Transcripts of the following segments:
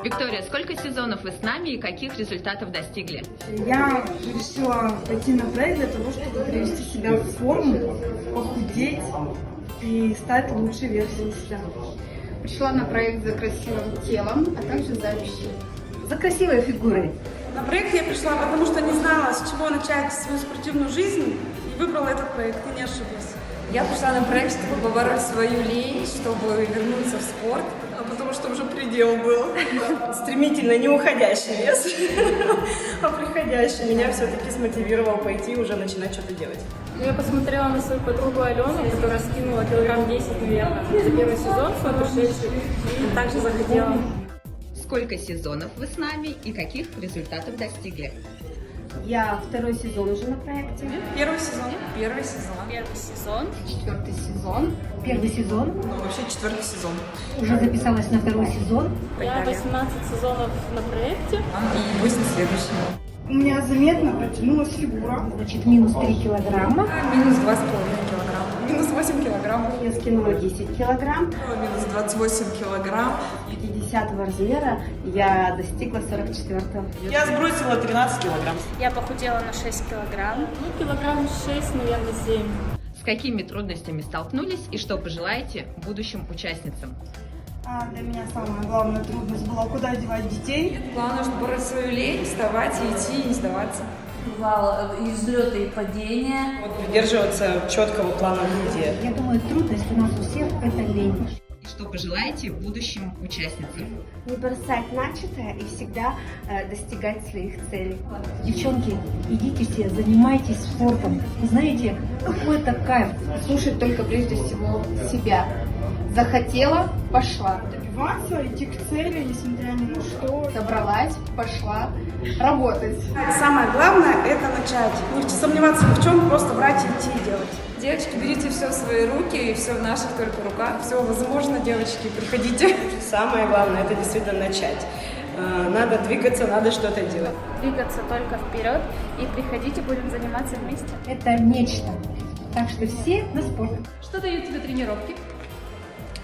Виктория, сколько сезонов вы с нами и каких результатов достигли? Я решила пойти на проект для того, чтобы привести себя в форму, похудеть и стать лучшей версией себя. Пришла на проект за красивым телом, а также за общением. За красивой фигурой. На проект я пришла, потому что не знала, с чего начать свою спортивную жизнь, и выбрала этот проект, и не ошиблась. Я пришла на проект, чтобы побороть свою лень, чтобы вернуться в спорт. Потому что уже предел был. Стремительно не уходящий вес, а приходящий. Меня все-таки смотивировал пойти уже начинать что-то делать. Я посмотрела на свою подругу Алену, которая скинула килограмм 10, наверное, за первый сезон свой прошедший, и также захотела. Сколько сезонов вы с нами и каких результатов достигли? Я второй сезон уже на проекте. Первый сезон. Первый сезон. Первый сезон. Четвертый сезон. Первый сезон. Ну, вообще 4-й сезон. Уже записалась на второй сезон. Я 18 сезонов на проекте. И 8 следующего. У меня заметно протянулась фигура. Значит, минус 3 килограмма. Минус 2,5 килограмма. Минус 8 килограмм. Я скинула 10 килограмм. Минус 28 килограмм. 50 размера я достигла 44-го. Я сбросила 13 килограмм. Я похудела на 6 килограмм. Ну, килограмм 6, наверное, 7. С какими трудностями столкнулись и что пожелаете будущим участницам? Для меня самая главная трудность была, куда девать детей. Главное, чтобы побороть свою лень, вставать и идти, и не сдаваться. Бывало и взлеты, и падения. Вот придерживаться четкого плана действия. Я думаю, трудность у нас у всех – это лень. И что пожелаете будущим участницам? Не бросать начатое и всегда достигать своих целей. Девчонки, идите все, занимайтесь спортом. Вы знаете, какой это кайф. Слушать только прежде всего себя. Захотела – пошла. Добиваться, идти к цели, несмотря ни на что. Собралась, пошла работать. Самое главное – это начать. Не сомневаться ни в чем, просто брать, идти и делать. Девочки, берите все в свои руки, и все в наших только руках. Все возможно, девочки, приходите. Самое главное – это действительно начать. Надо двигаться, надо что-то делать. Двигаться только вперед и приходите, будем заниматься вместе. Это нечто. Так что все на спорт. Что дают тебе тренировки?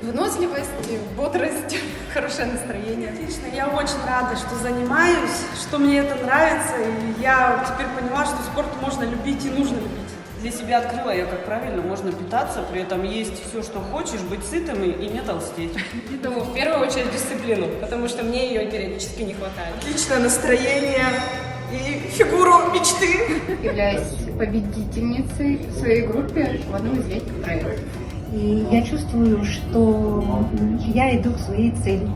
Выносливость, бодрость, хорошее настроение. Отлично, я очень рада, что занимаюсь, что мне это нравится, и я теперь поняла, что спорт можно любить и нужно любить. Для себя открыла я, как правильно можно питаться, при этом есть все, что хочешь, быть сытым и не толстеть. Итого, в первую очередь дисциплину, потому что мне ее периодически не хватает. Отличное настроение и фигуру мечты. Являюсь победительницей в своей группе в одном из летних проектов. И я чувствую, что я иду к своей цели.